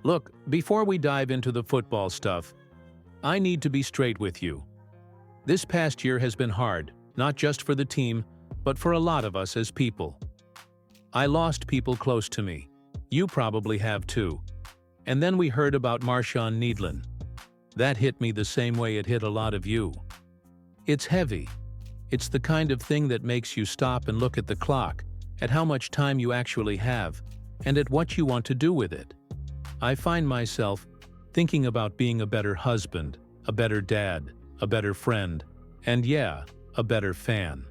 Look, before we dive into the football stuff, I need to be straight with you. This past year has been hard, not just for the team, but for a lot of us as people. I lost people close to me. You probably have too. And then we heard about Marshawn Needlin. That hit me the same way it hit a lot of you. It's heavy. It's the kind of thing that makes you stop and look at the clock, at how much time you actually have, and at what you want to do with it. I find myself thinking about being a better husband, a better dad, a better friend, and yeah, a better fan.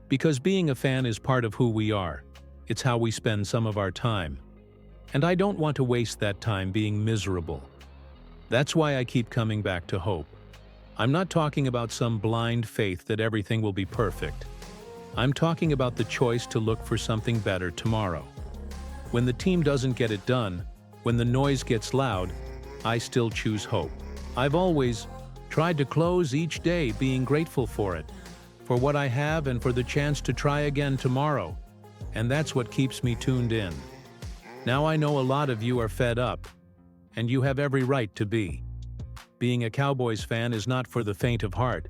Because being a fan is part of who we are. It's how we spend some of our time. And I don't want to waste that time being miserable. That's why I keep coming back to hope. I'm not talking about some blind faith that everything will be perfect. I'm talking about the choice to look for something better tomorrow. When the team doesn't get it done, when the noise gets loud, I still choose hope. I've always tried to close each day being grateful for it, for what I have and for the chance to try again tomorrow. And that's what keeps me tuned in. Now I know a lot of you are fed up, and you have every right to be. Being a Cowboys fan is not for the faint of heart.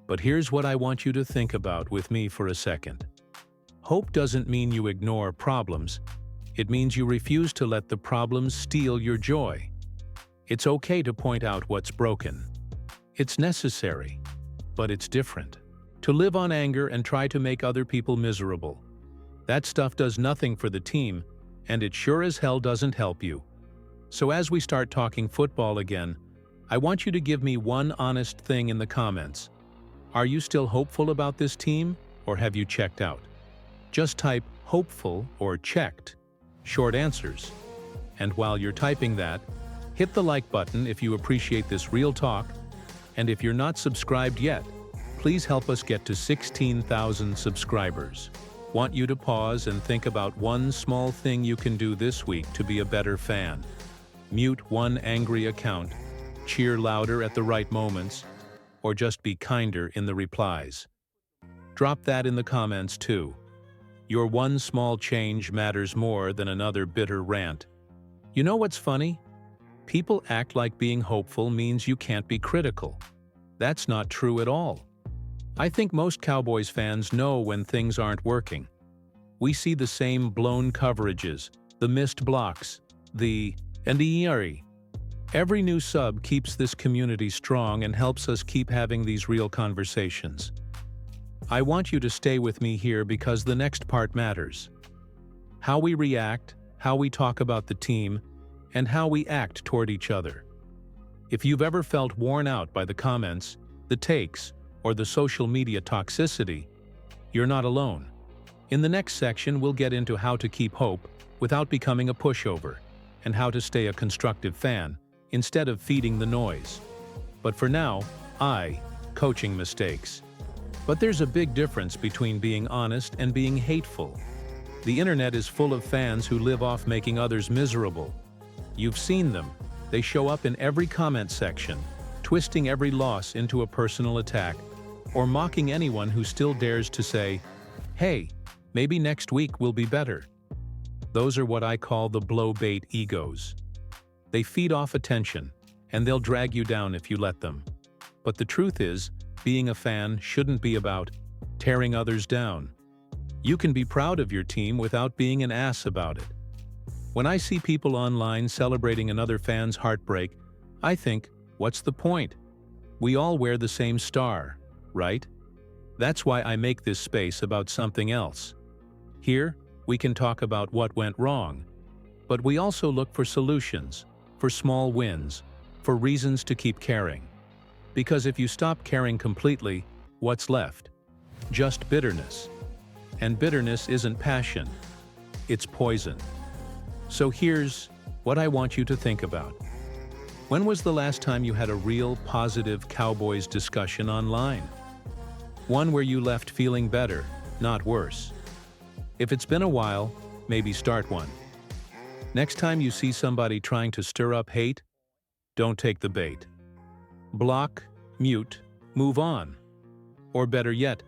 But here's what I want you to think about with me for a second. Hope doesn't mean you ignore problems. It means you refuse to let the problems steal your joy. It's okay to point out what's broken. It's necessary, but it's different. To live on anger and try to make other people miserable. That stuff does nothing for the team, and it sure as hell doesn't help you. So as we start talking football again, I want you to give me one honest thing in the comments. Are you still hopeful about this team, or have you checked out? Just type hopeful or checked. Short answers. And while you're typing that, hit the like button if you appreciate this real talk, and if you're not subscribed yet, please help us get to 16,000 subscribers. Want you to pause and think about one small thing you can do this week to be a better fan. Mute one angry account, cheer louder at the right moments, or just be kinder in the replies. Drop that in the comments too. Your one small change matters more than another bitter rant. You know what's funny? People act like being hopeful means you can't be critical. That's not true at all. I think most Cowboys fans know when things aren't working. We see the same blown coverages, the missed blocks, and the eerie. Every new sub keeps this community strong and helps us keep having these real conversations. I want you to stay with me here because the next part matters. How we react, how we talk about the team, and how we act toward each other. If you've ever felt worn out by the comments, the takes, or the social media toxicity, you're not alone. In the next section, we'll get into how to keep hope without becoming a pushover, and how to stay a constructive fan instead of feeding the noise. But for now, coaching mistakes. But there's a big difference between being honest and being hateful. The internet is full of fans who live off making others miserable. You've seen them. They show up in every comment section, twisting every loss into a personal attack, or mocking anyone who still dares to say, "Hey, maybe next week will be better." Those are what I call the blow-bait egos. They feed off attention, and they'll drag you down if you let them. But the truth is, being a fan shouldn't be about tearing others down. You can be proud of your team without being an ass about it. When I see people online celebrating another fan's heartbreak, I think, what's the point? We all wear the same star, right? That's why I make this space about something else. Here, we can talk about what went wrong, but we also look for solutions, for small wins, for reasons to keep caring. Because if you stop caring completely, what's left? Just bitterness. And bitterness isn't passion. It's poison. So here's what I want you to think about. When was the last time you had a real positive Cowboys discussion online? One where you left feeling better, not worse. If it's been a while, maybe start one. Next time you see somebody trying to stir up hate, don't take the bait. Block, mute, move on. Or better yet,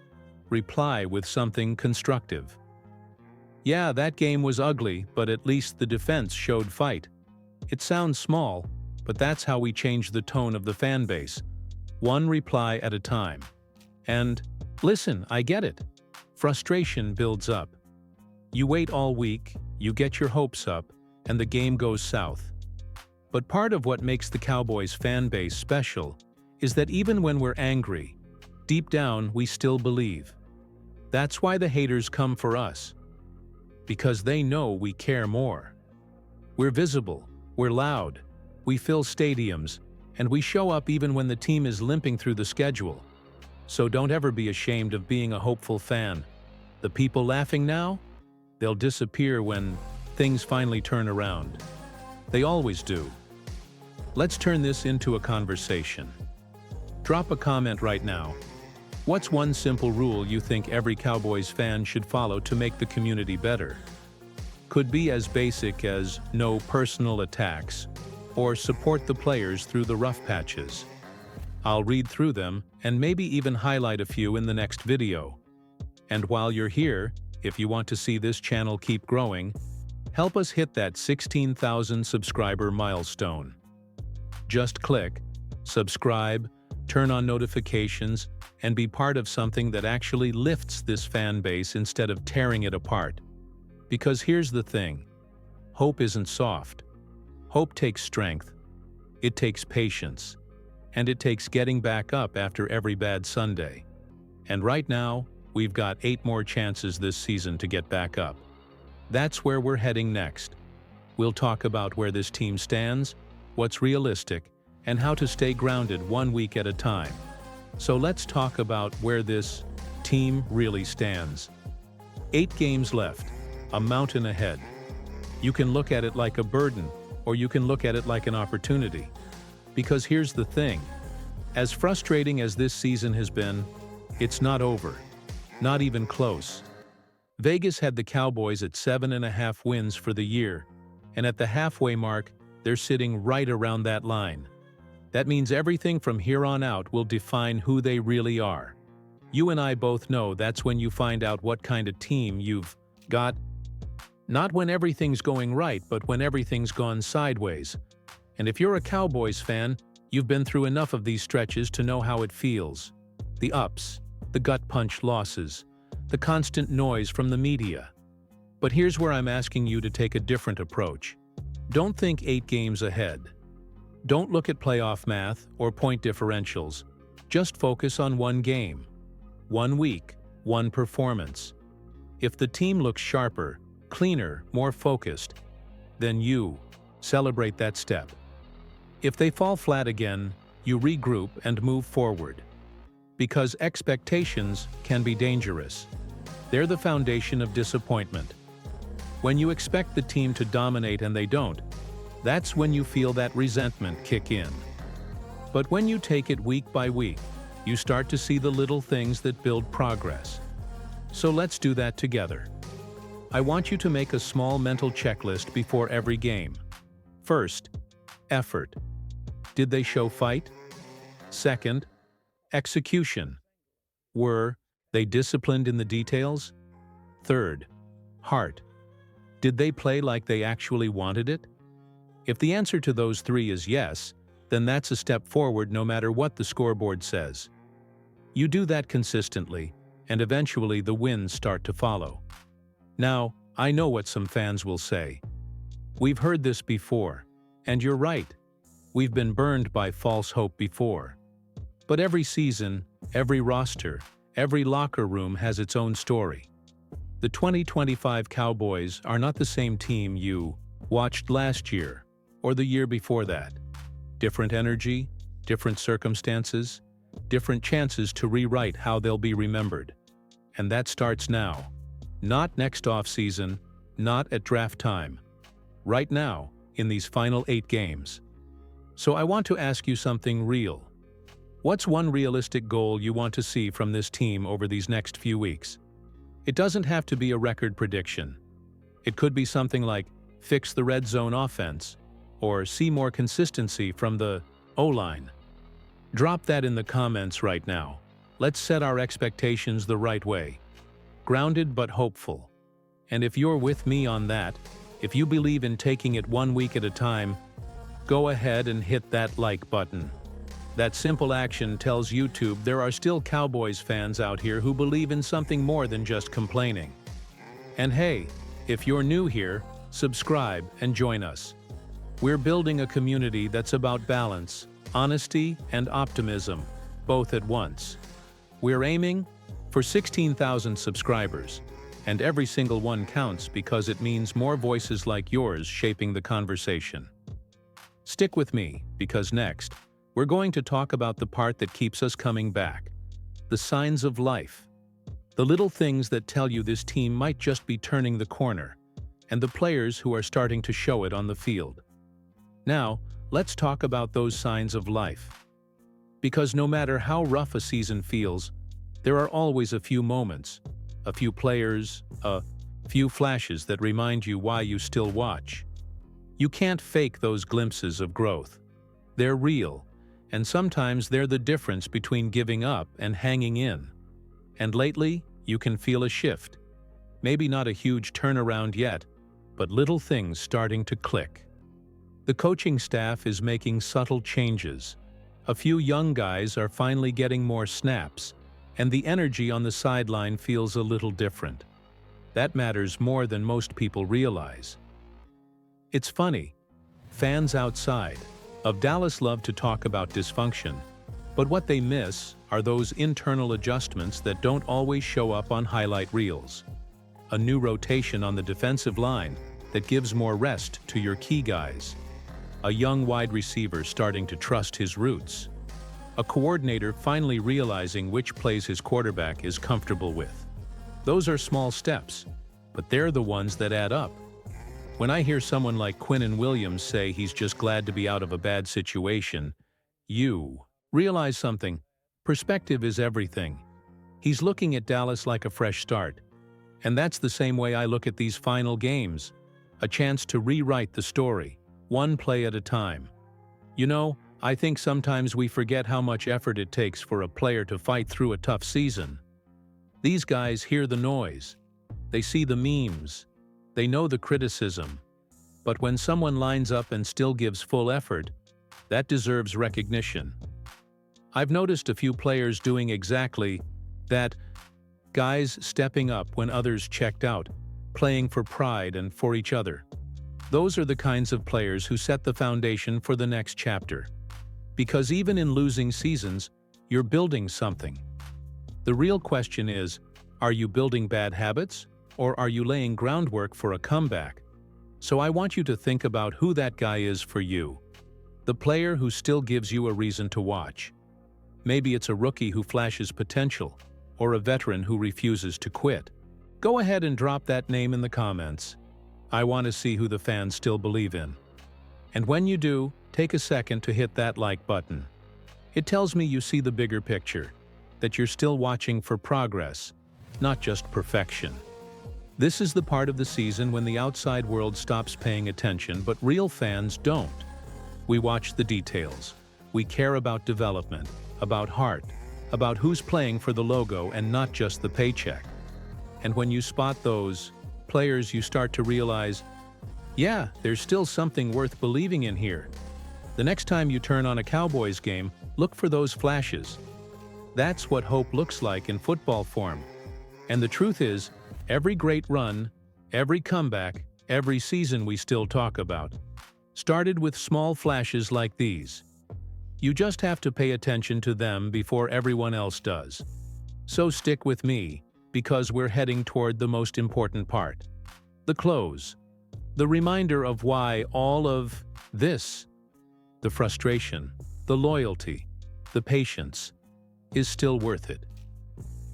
reply with something constructive. Yeah, that game was ugly, but at least the defense showed fight. It sounds small, but that's how we change the tone of the fan base, one reply at a time. And, listen, I get it. Frustration builds up. You wait all week, you get your hopes up, and the game goes south. But part of what makes the Cowboys fan base special is that even when we're angry, deep down we still believe. That's why the haters come for us. Because they know we care more. We're visible, we're loud, we fill stadiums, and we show up even when the team is limping through the schedule. So don't ever be ashamed of being a hopeful fan. The people laughing now? They'll disappear when things finally turn around. They always do. Let's turn this into a conversation. Drop a comment right now. What's one simple rule you think every Cowboys fan should follow to make the community better? Could be as basic as no personal attacks, or support the players through the rough patches. I'll read through them and maybe even highlight a few in the next video. And while you're here, if you want to see this channel keep growing, help us hit that 16,000 subscriber milestone. Just click subscribe, turn on notifications, and be part of something that actually lifts this fan base instead of tearing it apart. Because here's the thing, hope isn't soft. Hope takes strength, it takes patience, and it takes getting back up after every bad Sunday. And right now, we've got 8 more chances this season to get back up. That's where we're heading next. We'll talk about where this team stands, what's realistic, and how to stay grounded 1 week at a time. So let's talk about where this team really stands. 8 games left, a mountain ahead. You can look at it like a burden, or you can look at it like an opportunity. Because here's the thing, as frustrating as this season has been, it's not over. Not even close. Vegas had the Cowboys at 7.5 wins for the year, and at the halfway mark, they're sitting right around that line. That means everything from here on out will define who they really are. You and I both know that's when you find out what kind of team you've got. Not when everything's going right, but when everything's gone sideways. And if you're a Cowboys fan, you've been through enough of these stretches to know how it feels. The ups, the gut punch losses, the constant noise from the media. But here's where I'm asking you to take a different approach. Don't think 8 games ahead. Don't look at playoff math or point differentials. Just focus on 1 game, 1 week, 1 performance. If the team looks sharper, cleaner, more focused, then you celebrate that step. If they fall flat again, you regroup and move forward. Because expectations can be dangerous. They're the foundation of disappointment. When you expect the team to dominate and they don't, that's when you feel that resentment kick in. But when you take it week by week, you start to see the little things that build progress. So let's do that together. I want you to make a small mental checklist before every game. First, effort. Did they show fight? Second, execution. Were they disciplined in the details? Third, heart. Did they play like they actually wanted it? If the answer to those 3 is yes, then that's a step forward no matter what the scoreboard says. You do that consistently, and eventually the wins start to follow. Now, I know what some fans will say. We've heard this before, and you're right. We've been burned by false hope before. But every season, every roster, every locker room has its own story. The 2025 Cowboys are not the same team you watched last year or the year before that. Different energy, different circumstances, different chances to rewrite how they'll be remembered. And that starts now. Not next offseason, not at draft time. Right now, in these final 8 games. So I want to ask you something real. What's one realistic goal you want to see from this team over these next few weeks? It doesn't have to be a record prediction. It could be something like fix the red zone offense, or see more consistency from the O-line. Drop that in the comments right now. Let's set our expectations the right way. Grounded but hopeful. And if you're with me on that, If you believe in taking it 1 week at a time, go ahead and hit that like button. That simple action tells YouTube there are still Cowboys fans out here who believe in something more than just complaining. And hey, if you're new here, subscribe and join us. We're building a community that's about balance, honesty, and optimism, both at once. We're aiming for 16,000 subscribers, and every single one counts because it means more voices like yours shaping the conversation. Stick with me, because next, we're going to talk about the part that keeps us coming back: the signs of life. The little things that tell you this team might just be turning the corner, and the players who are starting to show it on the field. Now, let's talk about those signs of life. Because no matter how rough a season feels, there are always a few moments, a few players, a few flashes that remind you why you still watch. You can't fake those glimpses of growth. They're real, and sometimes they're the difference between giving up and hanging in. And lately, you can feel a shift. Maybe not a huge turnaround yet, but little things starting to click. The coaching staff is making subtle changes. A few young guys are finally getting more snaps, and the energy on the sideline feels a little different. That matters more than most people realize. It's funny, fans outside of Dallas love to talk about dysfunction, but what they miss are those internal adjustments that don't always show up on highlight reels. A new rotation on the defensive line that gives more rest to your key guys. A young wide receiver starting to trust his roots. A coordinator finally realizing which plays his quarterback is comfortable with. Those are small steps, but they're the ones that add up. When I hear someone like Quinnen Williams say he's just glad to be out of a bad situation, you realize something. Perspective is everything. He's looking at Dallas like a fresh start. And that's the same way I look at these final games. A chance to rewrite the story, one play at a time. You know, I think sometimes we forget how much effort it takes for a player to fight through a tough season. These guys hear the noise. They see the memes. They know the criticism. But when someone lines up and still gives full effort, that deserves recognition. I've noticed a few players doing exactly that. Guys stepping up when others checked out, playing for pride and for each other. Those are the kinds of players who set the foundation for the next chapter. Because even in losing seasons, you're building something. The real question is, are you building bad habits, or are you laying groundwork for a comeback? So I want you to think about who that guy is for you. The player who still gives you a reason to watch. Maybe it's a rookie who flashes potential, or a veteran who refuses to quit. Go ahead and drop that name in the comments. I want to see who the fans still believe in. And when you do, take a second to hit that like button. It tells me you see the bigger picture, that you're still watching for progress, not just perfection. This is the part of the season when the outside world stops paying attention, but real fans don't. We watch the details. We care about development, about heart, about who's playing for the logo and not just the paycheck. And when you spot those players, you start to realize, yeah, there's still something worth believing in here. The next time you turn on a Cowboys game, look for those flashes. That's what hope looks like in football form. And the truth is, every great run, every comeback, every season we still talk about, started with small flashes like these. You just have to pay attention to them before everyone else does. So stick with me, because we're heading toward the most important part. The close. The reminder of why all of this, the frustration, the loyalty, the patience, is still worth it.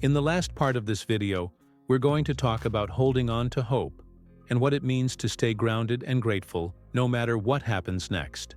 In the last part of this video, we're going to talk about holding on to hope and what it means to stay grounded and grateful no matter what happens next.